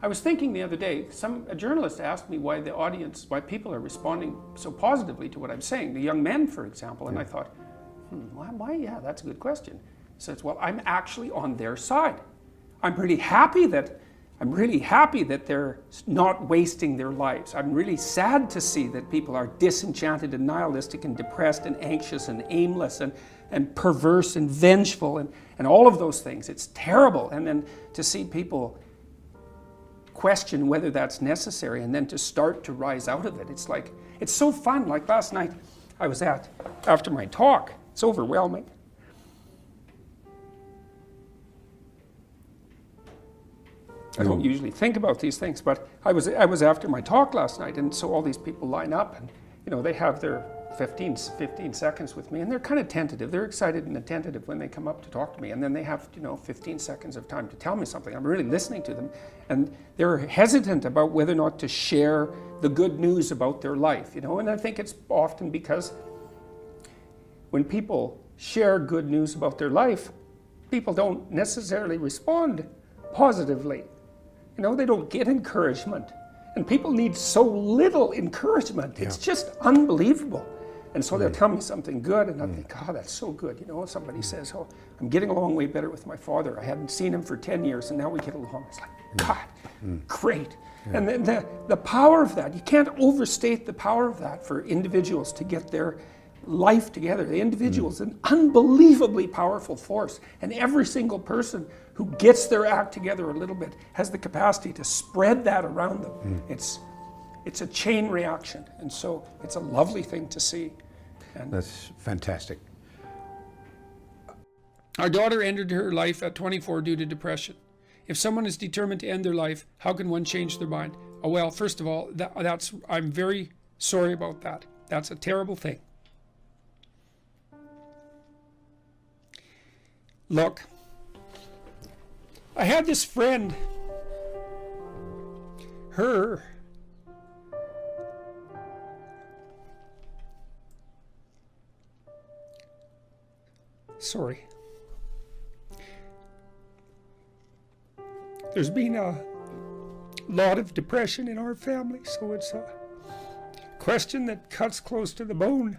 I was thinking the other day, a journalist asked me why people are responding so positively to what I'm saying, the young men, for example, and I thought, why? Yeah, that's a good question. He says, well, I'm actually on their side. I'm really happy that they're not wasting their lives. I'm really sad to see that people are disenchanted and nihilistic and depressed and anxious and aimless and perverse and vengeful and all of those things. It's terrible. And then to see people question whether that's necessary and then to start to rise out of it. It's so fun. Like last night I was after my talk, it's overwhelming. I don't usually think about these things, but I was after my talk last night, and so all these people line up, and they have their 15 seconds with me, and they're kind of tentative. They're excited and attentive when they come up to talk to me, and then they have 15 seconds of time to tell me something. I'm really listening to them, and they're hesitant about whether or not to share the good news about their life, and I think it's often because when people share good news about their life, people don't necessarily respond positively. They don't get encouragement. And people need so little encouragement. It's just unbelievable. And so they'll tell me something good, and I think, that's so good. Somebody says, I'm getting along way better with my father. I hadn't seen him for 10 years, and now we get along. It's like, God, great. Yeah. And the power of that, you can't overstate the power of that for individuals to get their life together. The individual is an unbelievably powerful force, and every single person who gets their act together a little bit has the capacity to spread that around them. It's a chain reaction, and so it's a lovely thing to see. And that's fantastic. Our daughter ended her life at 24 due to depression. If someone is determined to end their life, how can one change their mind? Oh, well, first of all, I'm very sorry about that. That's a terrible thing. Look, I had this friend, there's been a lot of depression in our family, so it's a question that cuts close to the bone.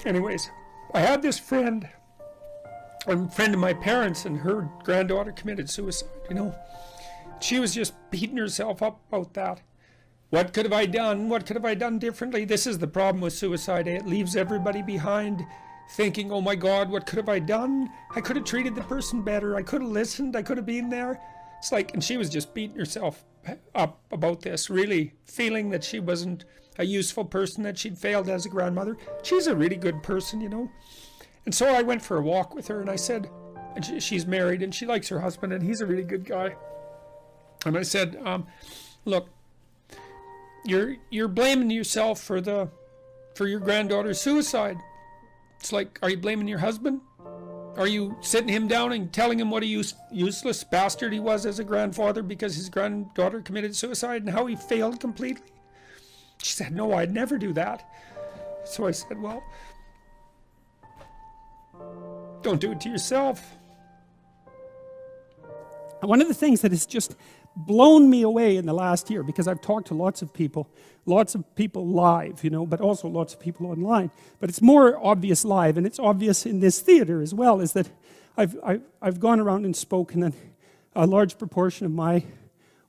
Anyways, I had this friend, a friend of my parents, and her granddaughter committed suicide, She was just beating herself up about that. What could have I done? What could have I done differently? This is the problem with suicide. It leaves everybody behind thinking, oh my God, what could have I done? I could have treated the person better. I could have listened. I could have been there. It's like, and she was just beating herself up about this, really feeling that she wasn't a useful person, that she'd failed as a grandmother. She's a really good person, And so I went for a walk with her, and I said, and she's married, and she likes her husband, and he's a really good guy. And I said, look, you're blaming yourself for your granddaughter's suicide. It's like, are you blaming your husband? Are you sitting him down and telling him what a useless bastard he was as a grandfather because his granddaughter committed suicide and how he failed completely? She said, no, I'd never do that. So I said, well, don't do it to yourself. One of the things that has just blown me away in the last year, because I've talked to lots of people live, but also lots of people online. But it's more obvious live, and it's obvious in this theater as well, is that I've gone around and spoken, and a large proportion of my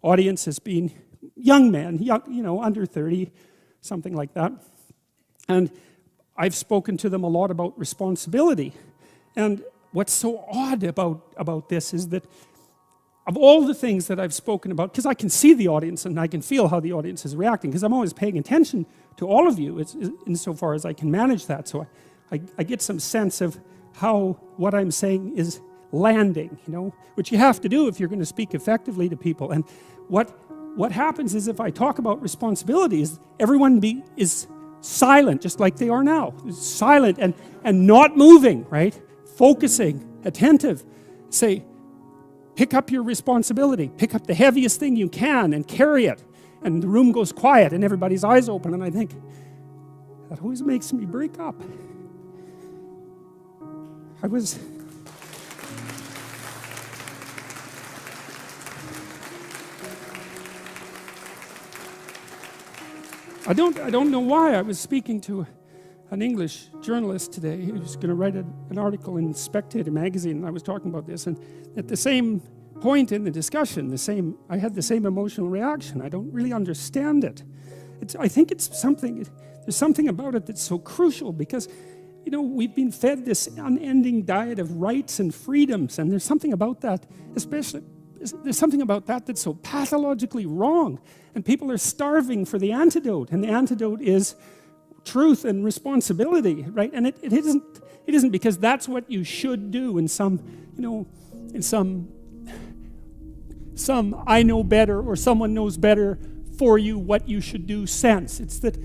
audience has been young men, under 30, something like that. And I've spoken to them a lot about responsibility. And what's so odd about this is that of all the things that I've spoken about, because I can see the audience and I can feel how the audience is reacting, because I'm always paying attention to all of you insofar as I can manage that. So I get some sense of how what I'm saying is landing, which you have to do if you're going to speak effectively to people. And what happens is if I talk about responsibilities, everyone is silent, just like they are now. Silent and not moving, right? Focusing, attentive. Say, pick up your responsibility. Pick up the heaviest thing you can and carry it. And the room goes quiet and everybody's eyes open. And I think, that always makes me break up. I don't know why. I was speaking to an English journalist today who was going to write an article in Spectator magazine, and I was talking about this, and at the same point in the discussion, I had the same emotional reaction. I don't really understand it. I think there's something about it that's so crucial, because we've been fed this unending diet of rights and freedoms, and there's something about that, there's something about that that's so pathologically wrong, and people are starving for the antidote, and the antidote is truth and responsibility, right? And it isn't because that's what you should do in some I know better, or someone knows better for you what you should do sense. It's that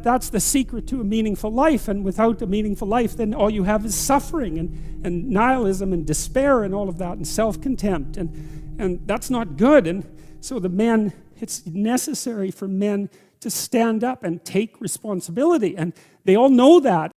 that's the secret to a meaningful life, and without a meaningful life, then all you have is suffering and nihilism and despair and all of that, and self-contempt, and that's not good. And so it's necessary for men to stand up and take responsibility, and they all know that.